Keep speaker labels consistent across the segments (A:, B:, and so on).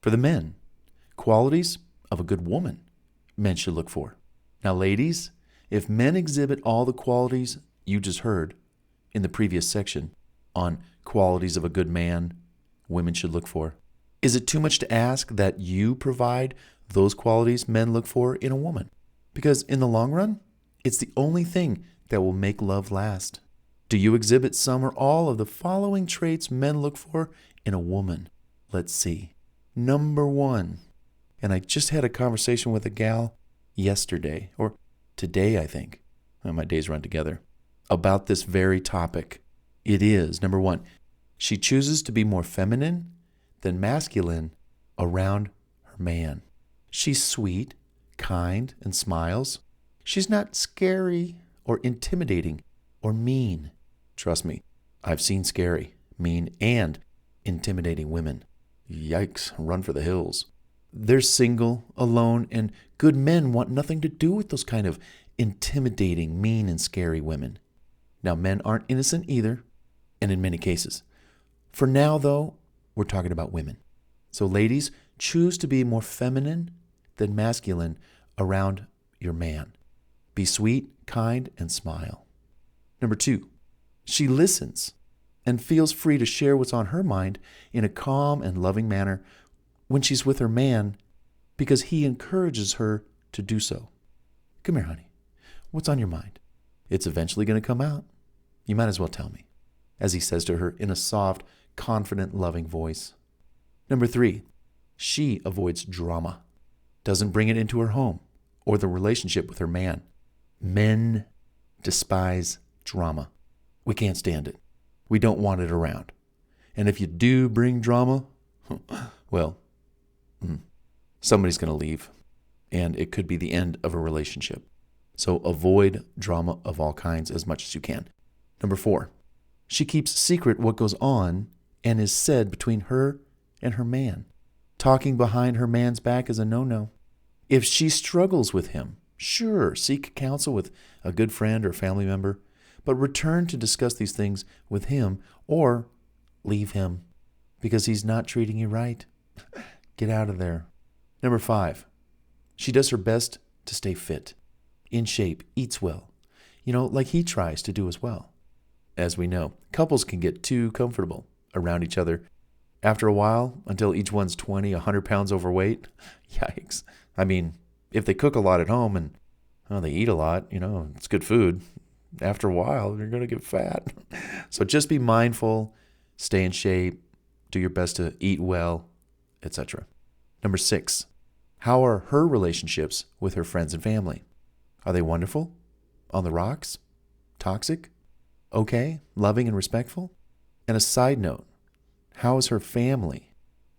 A: For the men, qualities of a good woman men should look for. Now, ladies, if men exhibit all the qualities you just heard in the previous section on qualities of a good man women should look for, is it too much to ask that you provide those qualities men look for in a woman? Because in the long run, it's the only thing that will make love last. Do you exhibit some or all of the following traits men look for in a woman? Let's see. Number 1, and I just had a conversation with a gal yesterday, or today, I think. My days run together. About this very topic. It is, number 1, she chooses to be more feminine than masculine around her man. She's sweet, kind, and smiles. She's not scary or intimidating or mean. Trust me, I've seen scary, mean, and intimidating women. Yikes, run for the hills. They're single, alone, and good men want nothing to do with those kind of intimidating, mean, and scary women. Now, men aren't innocent either, and in many cases. For now, though, we're talking about women. So, ladies, choose to be more feminine than masculine around your man. Be sweet, kind, and smile. Number 2, she listens and feels free to share what's on her mind in a calm and loving manner when she's with her man because he encourages her to do so. Come here, honey. What's on your mind? It's eventually going to come out. You might as well tell me, as he says to her in a soft, confident, loving voice. Number 3, she avoids drama, doesn't bring it into her home or the relationship with her man. Men despise drama. We can't stand it. We don't want it around. And if you do bring drama, well, somebody's going to leave, and it could be the end of a relationship. So avoid drama of all kinds as much as you can. Number 4, she keeps secret what goes on and is said between her and her man. Talking behind her man's back is a no-no. If she struggles with him, sure, seek counsel with a good friend or family member, but return to discuss these things with him or leave him because he's not treating you right. Get out of there. Number 5, she does her best to stay fit, in shape, eats well, like he tries to do as well. As we know, couples can get too comfortable around each other after a while until each one's 20, 100 pounds overweight. Yikes. I mean, if they cook a lot at home and they eat a lot, it's good food. After a while, you're going to get fat. So just be mindful, stay in shape, do your best to eat well, etc. Number 6, how are her relationships with her friends and family? Are they wonderful? On the rocks? Toxic? Okay? Loving and respectful? And a side note, how is her family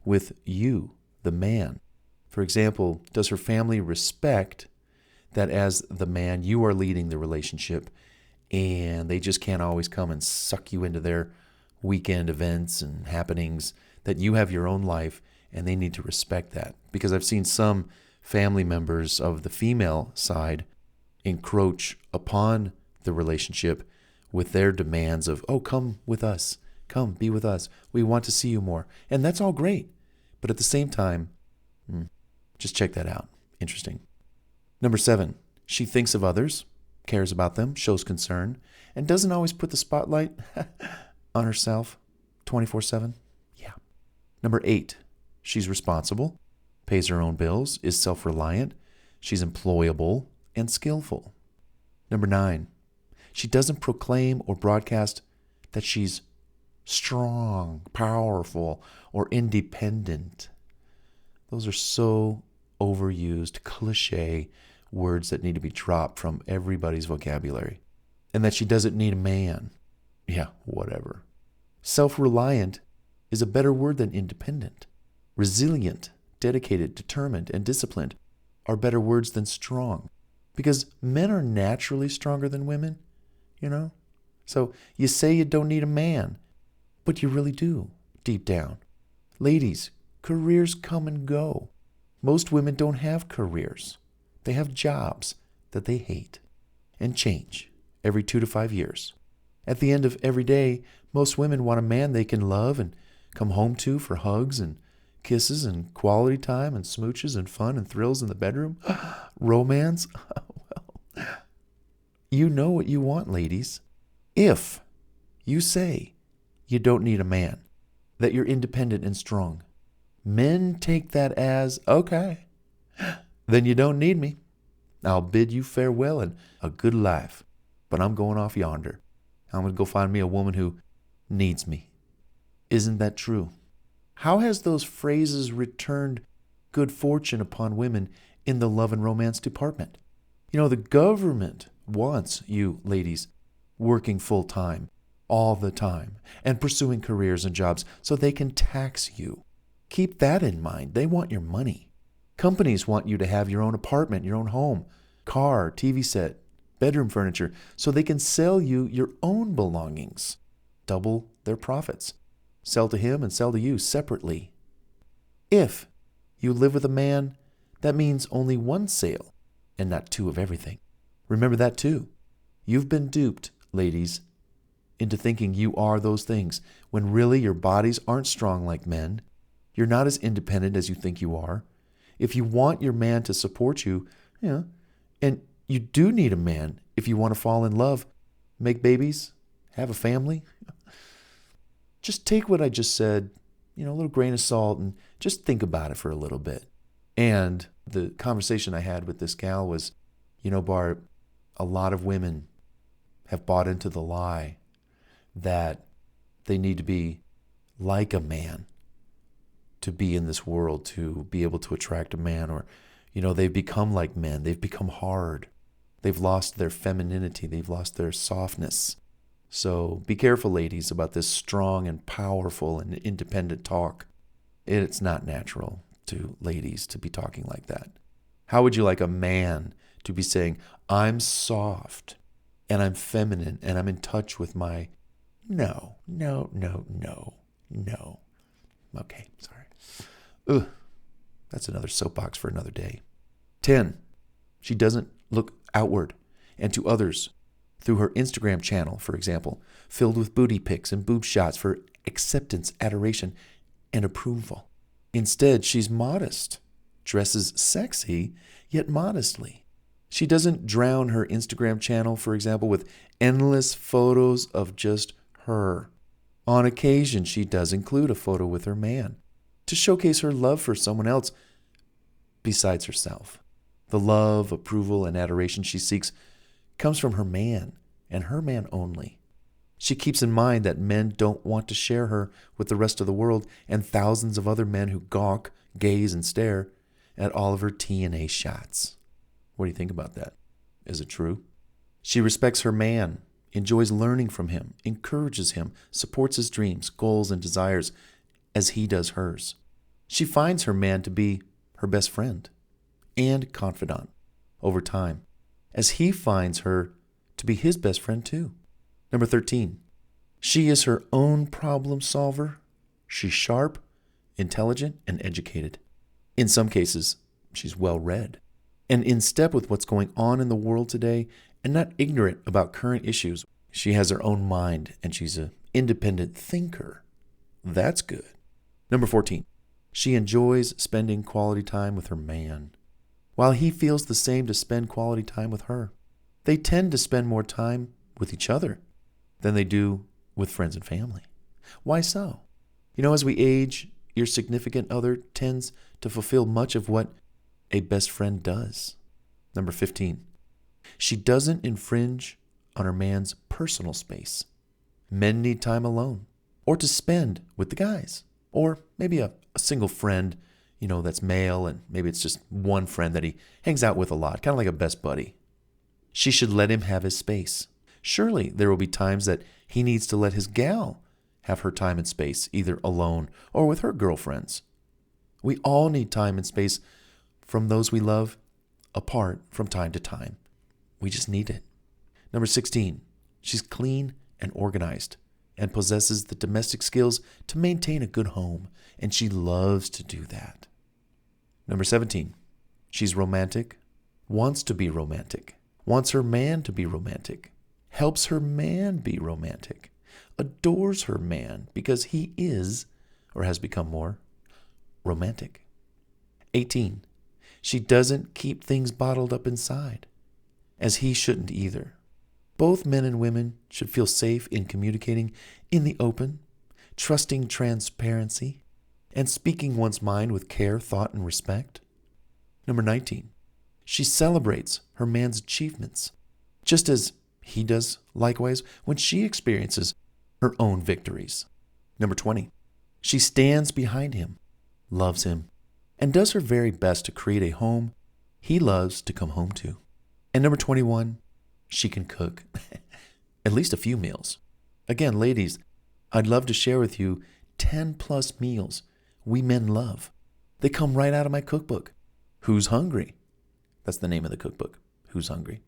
A: with you, the man? For example, does her family respect that as the man you are leading the relationship and they just can't always come and suck you into their weekend events and happenings, that you have your own life and they need to respect that? Because I've seen some family members of the female side encroach upon the relationship with their demands of, come with us, come be with us, we want to see you more. And that's all great. But at the same time, just check that out. Interesting. Number 7, she thinks of others, cares about them, shows concern, and doesn't always put the spotlight on herself 24/7. Yeah. Number 8, she's responsible, pays her own bills, is self-reliant, she's employable and skillful. Number 9, she doesn't proclaim or broadcast that she's strong, powerful, or independent. Those are so overused, cliche words that need to be dropped from everybody's vocabulary. And that she doesn't need a man. Yeah, whatever. Self-reliant is a better word than independent. Resilient, dedicated, determined, and disciplined are better words than strong. Because men are naturally stronger than women, So you say you don't need a man, but you really do, deep down. Ladies, careers come and go. Most women don't have careers. They have jobs that they hate and change every 2 to 5 years. At the end of every day, most women want a man they can love and come home to for hugs and Kisses and quality time and smooches and fun and thrills in the bedroom. Romance. Well, you know what you want, ladies. If you say you don't need a man, that you're independent and strong, men take that as, okay, then you don't need me. I'll bid you farewell and a good life, but I'm going off yonder. I'm going to go find me a woman who needs me. Isn't that true? How has those phrases returned good fortune upon women in the love and romance department? You know, the government wants you, ladies, working full time, all the time, and pursuing careers and jobs so they can tax you. Keep that in mind. They want your money. Companies want you to have your own apartment, your own home, car, TV set, bedroom furniture, so they can sell you your own belongings. Double their profits. Sell to him and sell to you separately. If you live with a man, that means only one sale and not two of everything. Remember that too. You've been duped, ladies, into thinking you are those things when really your bodies aren't strong like men. You're not as independent as you think you are. If you want your man to support you, and you do need a man if you want to fall in love, make babies, have a family. Just take what I just said, a little grain of salt, and just think about it for a little bit. And the conversation I had with this gal was, Bart, a lot of women have bought into the lie that they need to be like a man to be in this world, to be able to attract a man, or, they've become like men. They've become hard. They've lost their femininity. They've lost their softness. So be careful, ladies, about this strong and powerful and independent talk. It's not natural to ladies to be talking like that. How would you like a man to be saying, I'm soft and I'm feminine and I'm in touch with my... No. Okay, sorry. That's another soapbox for another day. 10, she doesn't look outward and to others through her Instagram channel, for example, filled with booty pics and boob shots for acceptance, adoration, and approval. Instead, she's modest, dresses sexy, yet modestly. She doesn't drown her Instagram channel, for example, with endless photos of just her. On occasion, she does include a photo with her man to showcase her love for someone else besides herself. The love, approval, and adoration she seeks comes from her man and her man only. She keeps in mind that men don't want to share her with the rest of the world and thousands of other men who gawk, gaze, and stare at all of her TNA shots. What do you think about that? Is it true? She respects her man, enjoys learning from him, encourages him, supports his dreams, goals, and desires as he does hers. She finds her man to be her best friend and confidant over time, as he finds her to be his best friend too. Number 13, she is her own problem solver. She's sharp, intelligent, and educated. In some cases, she's well-read and in step with what's going on in the world today and not ignorant about current issues. She has her own mind and she's an independent thinker. That's good. Number 14, she enjoys spending quality time with her man, while he feels the same to spend quality time with her. They tend to spend more time with each other than they do with friends and family. Why so? As we age, your significant other tends to fulfill much of what a best friend does. Number 15, she doesn't infringe on her man's personal space. Men need time alone or to spend with the guys, or maybe a single friend, that's male, and maybe it's just one friend that he hangs out with a lot, kind of like a best buddy. She should let him have his space. Surely there will be times that he needs to let his gal have her time and space, either alone or with her girlfriends. We all need time and space from those we love, apart from time to time. We just need it. Number 16, she's clean and organized and possesses the domestic skills to maintain a good home, and she loves to do that. Number 17, she's romantic, wants to be romantic, wants her man to be romantic, helps her man be romantic, adores her man because he is, or has become more, romantic. 18. She doesn't keep things bottled up inside, as he shouldn't either. Both men and women should feel safe in communicating in the open, trusting transparency, and speaking one's mind with care, thought, and respect. Number 19. She celebrates her man's achievements, just as he does likewise when she experiences her own victories. Number 20. She stands behind him, loves him, and does her very best to create a home he loves to come home to. And number 21, she can cook at least a few meals. Again, ladies, I'd love to share with you 10 plus meals we men love. They come right out of my cookbook, Who's Hungry? That's the name of the cookbook, Who's Hungry?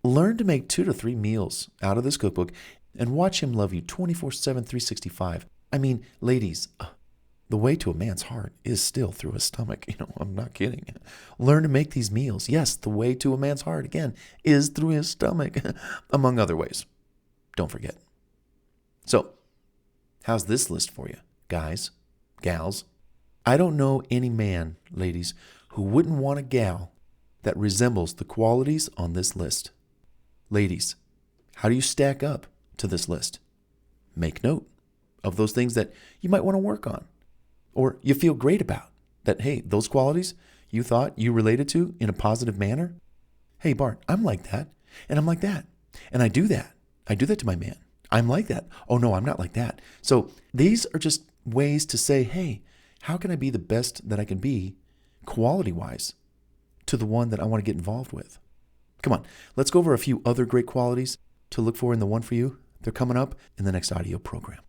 A: Learn to make 2 to 3 meals out of this cookbook and watch him love you 24/7, 365. I mean, ladies, the way to a man's heart is still through his stomach. I'm not kidding. Learn to make these meals. Yes, the way to a man's heart, again, is through his stomach, among other ways. Don't forget. So, how's this list for you, guys, gals? I don't know any man, ladies, who wouldn't want a gal that resembles the qualities on this list. Ladies, how do you stack up to this list? Make note of those things that you might want to work on, or you feel great about, that, hey, those qualities you thought you related to in a positive manner. Hey, Bart, I'm like that, and I'm like that, and I do that. I do that to my man. I'm like that. Oh, no, I'm not like that. So these are just ways to say, hey, how can I be the best that I can be quality-wise to the one that I want to get involved with? Come on, let's go over a few other great qualities to look for in the one for you. They're coming up in the next audio program.